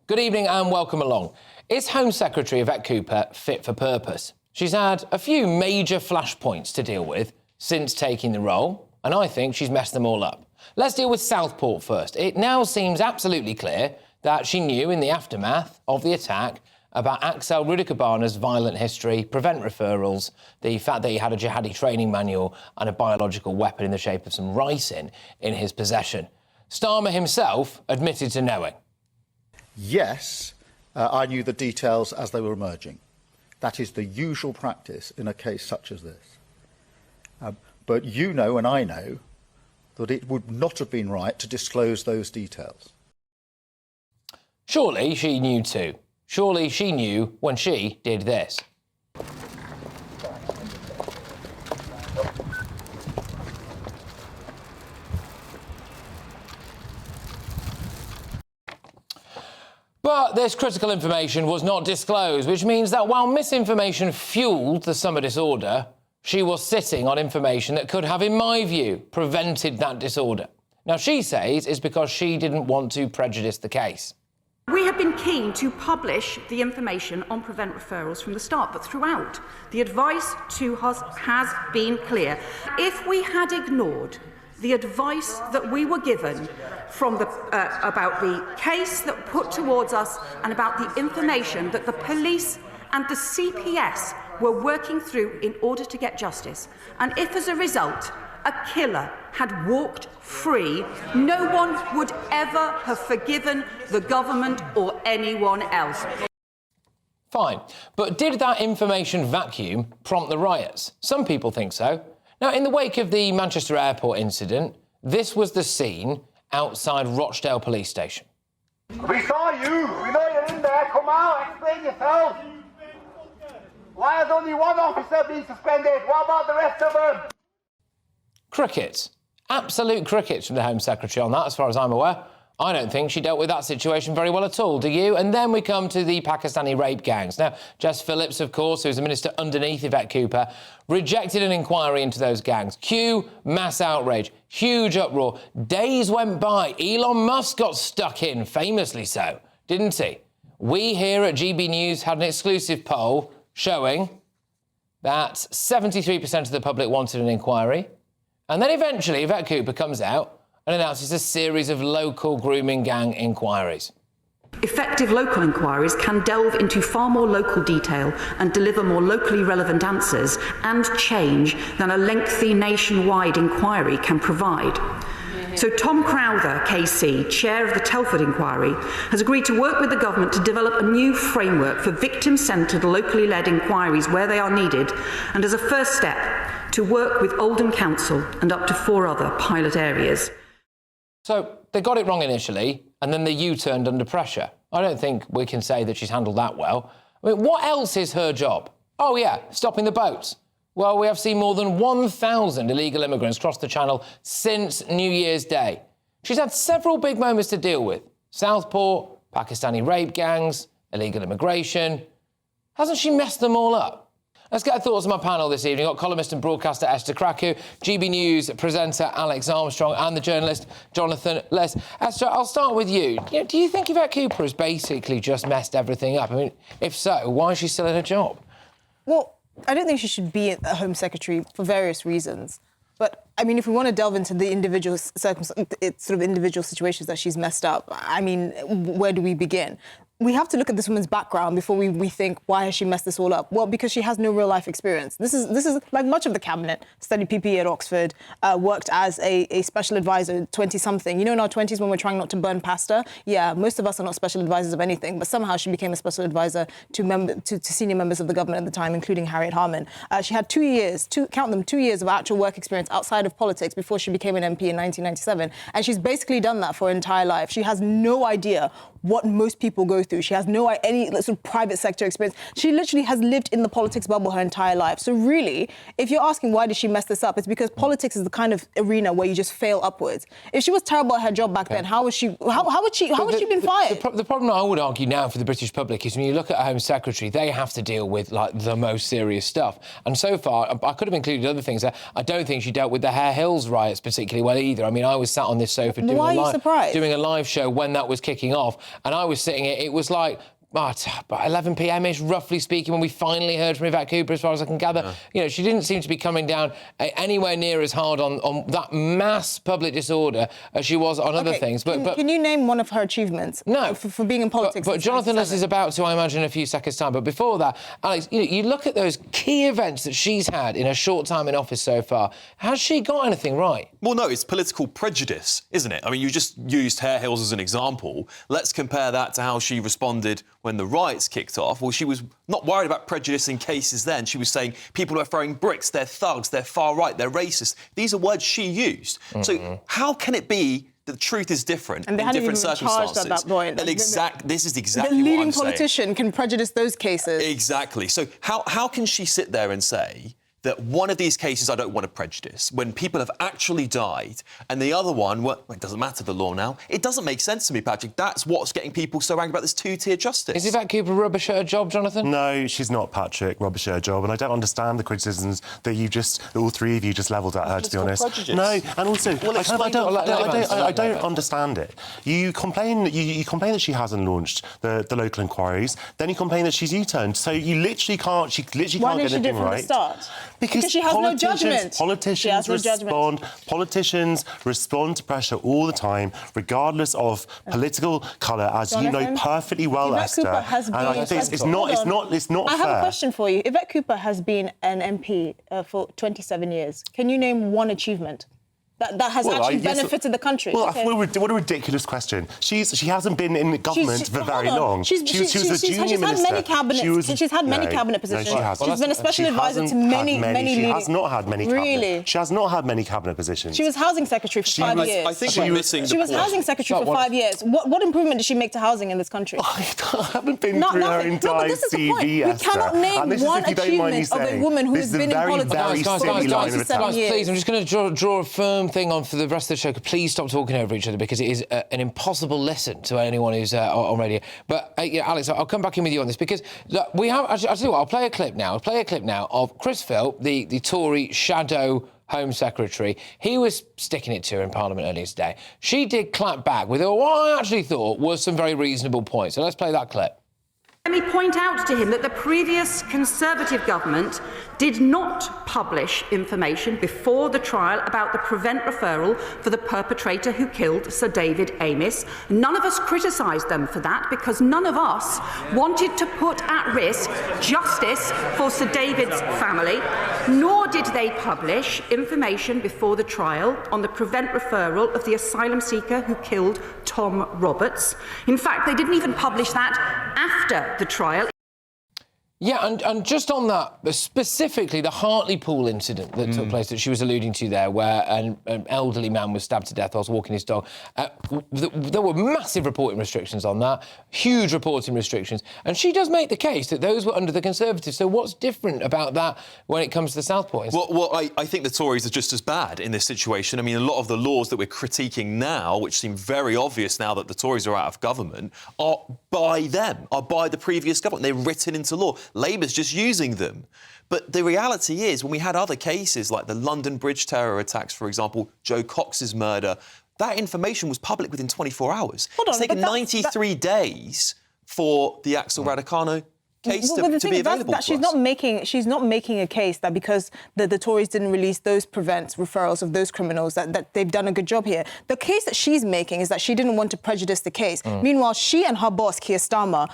Good evening and welcome along. Is Home Secretary Yvette Cooper fit for purpose? She's had a few major flashpoints to deal with since taking the role, and I think she's messed them all up. Let's deal with Southport first. It now seems absolutely clear that she knew in the aftermath of the attack about Axel Rudikabana's violent history, prevent referrals, the fact that he had a jihadi training manual and a biological weapon in the shape of some ricin in his possession. Starmer himself admitted to knowing. Yes, I knew the details as they were emerging. That is the usual practice in a case such as this. But you know and I know that it would not have been right to disclose those details. Surely she knew too. Surely she knew when she did this. But this critical information was not disclosed, which means that while misinformation fueled the summer disorder, she was sitting on information that could have, in my view, prevented that disorder. Now, she says it's because she didn't want to prejudice the case. We have been keen to publish the information on prevent referrals from the start, but throughout, the advice to us has been clear. If we had ignored the advice that we were given from about the case that put towards us and about the information that the police and the CPS were working through in order to get justice, and if as a result a killer had walked free, no one would ever have forgiven the government or anyone else. Fine, but did that information vacuum prompt the riots? Some people think so. Now, in the wake of the Manchester airport incident, this was the scene outside Rochdale police station. We saw you. We know you're in there. Come out. Explain yourself. Why has only one officer been suspended? What about the rest of them? Crickets. Absolute crickets from the Home Secretary on that, as far as I'm aware. I don't think she dealt with that situation very well at all, do you? And then we come to the Pakistani rape gangs. Now, Jess Phillips, of course, who's the minister underneath Yvette Cooper, rejected an inquiry into those gangs. Cue mass outrage, huge uproar. Days went by. Elon Musk got stuck in, famously so, didn't he? We here at GB News had an exclusive poll showing that 73% of the public wanted an inquiry. And then eventually Yvette Cooper comes out and announces a series of local grooming gang inquiries. Effective local inquiries can delve into far more local detail and deliver more locally relevant answers and change than a lengthy nationwide inquiry can provide. So Tom Crowther, KC, chair of the Telford inquiry, has agreed to work with the government to develop a new framework for victim-centred, locally led inquiries where they are needed, and as a first step, to work with Oldham Council and up to 4 other pilot areas. So they got it wrong initially, and then they U-turned under pressure. I don't think we can say that she's handled that well. I mean, what else is her job? Oh, yeah, stopping the boats. Well, we have seen more than 1,000 illegal immigrants cross the Channel since New Year's Day. She's had several big moments to deal with. Southport, Pakistani rape gangs, illegal immigration. Hasn't she messed them all up? Let's get our thoughts on my panel this evening. We've got columnist and broadcaster Esther Krakow, GB News presenter Alex Armstrong and the journalist Jonathan Les. Esther, I'll start with you. Do you think Yvette Cooper has basically just messed everything up? I mean, if so, why is she still in her job? Well, I don't think she should be a Home Secretary for various reasons. But, I mean, if we want to delve into the individual individual situations that she's messed up, I mean, where do we begin? We have to look at this woman's background before we think, why has she messed this all up? Well, because she has no real life experience. This is like much of the cabinet, studied PPE at Oxford, worked as a special advisor, 20-something. You know, in our 20s when we're trying not to burn pasta? Yeah, most of us are not special advisors of anything, but somehow she became a special advisor to senior members of the government at the time, including Harriet Harman. She had 2 years, 2 years of actual work experience outside of politics before she became an MP in 1997. And she's basically done that for her entire life. She has no idea what most people go through. She has any sort of private sector experience. She literally has lived in the politics bubble her entire life. So really, if you're asking why did she mess this up, it's because politics is the kind of arena where you just fail upwards. If she was terrible at her job back then, how would she been fired? The problem I would argue now for the British public is when you look at a Home Secretary, they have to deal with like the most serious stuff. And so far, I could have included other things. I don't think she dealt with the Hare Hills riots particularly well either. I mean, I was sat on this sofa doing a live show when that was kicking off, and I was sitting here, it was like, about 11 p.m.-ish, roughly speaking, when we finally heard from Yvette Cooper, as far as I can gather. You know, she didn't seem to be coming down anywhere near as hard on that mass public disorder as she was on other things. But can you name one of her achievements? No. For being in politics. But Jonathan Less is about to, I imagine, in a few seconds' time. But before that, Alex, you look at those key events that she's had in a short time in office so far. Has she got anything right? Well, no, it's political prejudice, isn't it? I mean, you just used Hare Hills as an example. Let's compare that to how she responded when the riots kicked off. Well, she was not worried about prejudice in cases then. She was saying people are throwing bricks, they're thugs, they're far right, they're racist. These are words she used. So how can it be that the truth is different in different circumstances? At that point. And this is exactly what I'm saying. The leading politician can prejudice those cases. Exactly. So how can she sit there and say that one of these cases I don't want to prejudice, when people have actually died, and the other one, well, it doesn't matter the law now. It doesn't make sense to me, Patrick. That's what's getting people so angry about this two-tier justice. Is Yvette Cooper rubbish at her job, Jonathan? No, she's not, Patrick, rubbish at her job, and I don't understand the criticisms that all three of you just levelled at her, to be honest. Prejudice. No, and also, I don't understand it. You complain that she hasn't launched the local inquiries, then you complain that she's U-turned, so you literally can't, she literally Why can't didn't get she do anything it from right. the start? Because she has no judgment. Politicians respond to pressure all the time, regardless of political colour, as you know perfectly well, Yvette Esther. Cooper has been... It's not I fair. have a question for you. Yvette Cooper has been an MP for 27 years. Can you name one achievement that has actually benefited the country? Well, what a ridiculous question. She hasn't been in government for very long. She was a junior minister. She's had many cabinet positions. No, she hasn't. She's been a special advisor to many She has not had many Really? She has not had many cabinet positions. She was housing secretary for 5 years. I think we're missing the She was point. housing secretary for 5 years. What improvement did she make to housing in this country? I haven't been through her entire CV, We cannot name one achievement of a woman who has been in politics for 27 years. Please, I'm just going to draw a firm thing on for the rest of the show. Please stop talking over each other, because it is an impossible listen to anyone who's on radio. But Alex, I'll come back in with you on this, because look, we have. I'll tell you what. I'll play a clip now. Of Chris Philp, the Tory shadow Home Secretary. He was sticking it to her in Parliament earlier today. She did clap back with what I actually thought was some very reasonable points. So let's play that clip. Let me point out to him that the previous Conservative government did not publish information before the trial about the Prevent referral for the perpetrator who killed Sir David Amess. None of us criticised them for that, because none of us wanted to put at risk justice for Sir David's family, nor did they publish information before the trial on the Prevent referral of the asylum seeker who killed Tom Roberts. In fact, they didn't even publish that after the trial. Yeah, and just on that, specifically the Hartlepool incident that took place that she was alluding to there, where an elderly man was stabbed to death whilst walking his dog. There were massive reporting restrictions on that, huge reporting restrictions. And she does make the case that those were under the Conservatives. So what's different about that when it comes to the Southport incident? Well, I think the Tories are just as bad in this situation. I mean, a lot of the laws that we're critiquing now, which seem very obvious now that the Tories are out of government, are by them, are by the previous government. They're written into law. Labour's just using them. But the reality is, when we had other cases like the London Bridge terror attacks, for example, Joe Cox's murder, that information was public within 24 hours. It's taken 93 days for the Axel Radicano case to be available to us. She's not making a case that because the Tories didn't release those Prevent referrals of those criminals that they've done a good job here. The case that she's making is that she didn't want to prejudice the case. Meanwhile, she and her boss, Keir Starmer,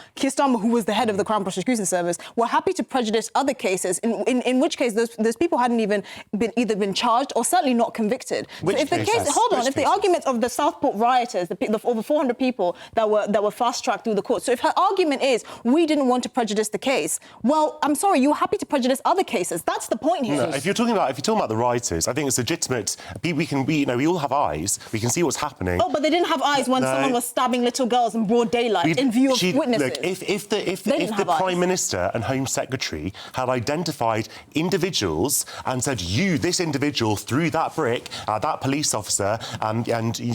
who was the head of the Crown Prosecution Service, were happy to prejudice other cases, in which case those people hadn't even been charged or certainly not convicted. If the argument of the Southport rioters, the over 400 people that were fast-tracked through the court, so if her argument is we didn't want to prejudice the case, well, I'm sorry, you're happy to prejudice other cases. That's the point here. No, if you're talking about the rioters, I think it's legitimate. We all have eyes. We can see what's happening. Oh, but they didn't have eyes when someone was stabbing little girls in broad daylight in view of witnesses. Look, if the Prime Minister and Home Secretary had identified individuals and said, this individual threw that brick at that police officer and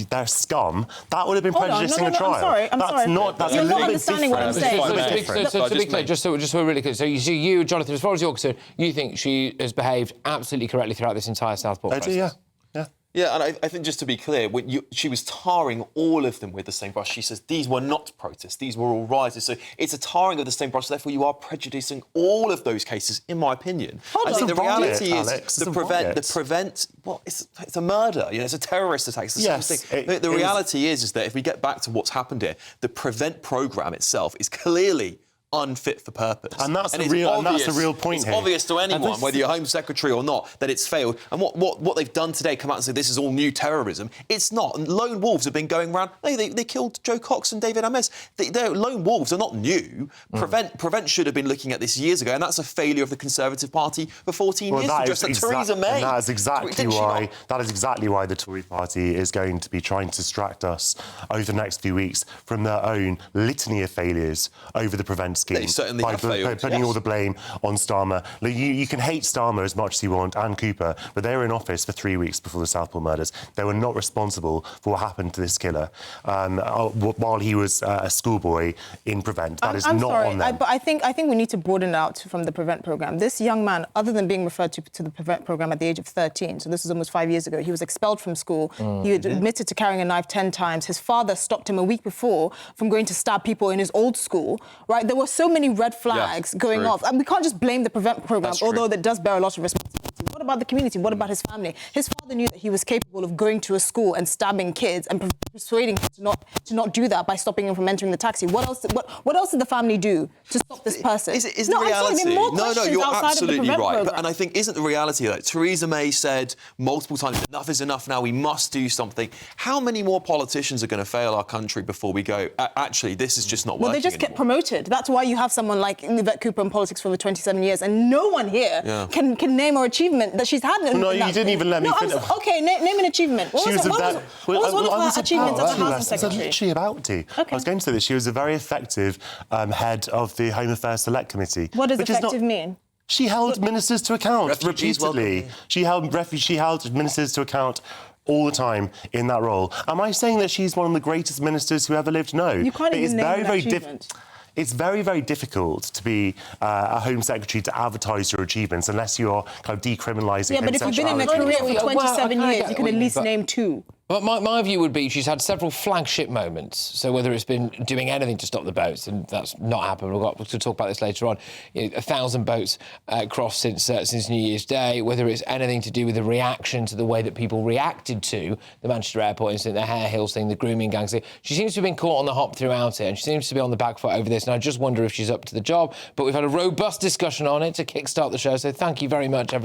they're scum, that would have been prejudicing a trial. I'm sorry. That's You're a little not bit understanding what I'm saying. So to be clear, just so we're really clear, so you, Jonathan, as far as you're concerned, you think she has behaved absolutely correctly throughout this entire Southport process? Yeah. Yeah, and I think just to be clear, she was tarring all of them with the same brush. She says these were not protests, these were all rioters. So it's a tarring of the same brush, therefore you are prejudicing all of those cases, in my opinion. I think the reality is it's a murder, it's a terrorist attack. It's the same thing. The reality is that if we get back to what's happened here, the PREVENT programme itself is clearly unfit for purpose. And that's the real point here. It's obvious to anyone, whether you're Home Secretary or not, that it's failed. And what they've done today, come out and say this is all new terrorism, it's not. And lone wolves have been going around. They killed Joe Cox and David Ames. They're lone wolves are not new. Prevent should have been looking at this years ago, and that's a failure of the Conservative Party for 14 years. Theresa May. And that is exactly why the Tory Party is going to be trying to distract us over the next few weeks from their own litany of failures over the Prevent scheme. They certainly have failed. Putting all the blame on Starmer. You can hate Starmer as much as you want, and Cooper, but they were in office for 3 weeks before the Southport murders. They were not responsible for what happened to this killer while he was a schoolboy in Prevent. That is not on them. But I think we need to broaden out from the Prevent programme. This young man, other than being referred to the Prevent programme at the age of 13, so this is almost 5 years ago, he was expelled from school. He had admitted to carrying a knife 10 times. His father stopped him a week before from going to stab people in his old school, right? There were so many red flags going off. And we can't just blame the Prevent programme, although that does bear a lot of responsibility. What about the community? What about his family? His father knew that he was capable of going to a school and stabbing kids and persuading him to not do that by stopping him from entering the taxi. What else did the family do to stop this person? Is the reality? No, you're absolutely right. And I think isn't the reality that Theresa May said multiple times, enough is enough now, we must do something. How many more politicians are going to fail our country before we go, actually, this is just not working? Well, they just get promoted. That's why you have someone like Yvette Cooper in politics for over 27 years, and no one here can name her achievement that she's had. No, you didn't even let me finish. Okay, name an achievement. What was one of her achievements as a housing secretary? I was literally about to. I was going to say that she was a very effective head of the Home Affairs Select Committee. What does effective mean? She held ministers to account repeatedly. She held ministers to account all the time in that role. Am I saying that she's one of the greatest ministers who ever lived? No. You can't even name an achievement. It's very, very difficult to be a Home Secretary to advertise your achievements unless you're kind of decriminalising. Yeah, but if you've been in a career for 27 years, you can at least name two. But my view would be she's had several flagship moments. So whether it's been doing anything to stop the boats, and that's not happened, we'll talk about this later on, 1,000 boats crossed since New Year's Day, whether it's anything to do with the reaction to the way that people reacted to the Manchester Airport incident, the Hare Hills thing, the grooming gangs thing. She seems to have been caught on the hop throughout it, and she seems to be on the back foot over this, and I just wonder if she's up to the job. But we've had a robust discussion on it to kickstart the show, so thank you very much, everyone.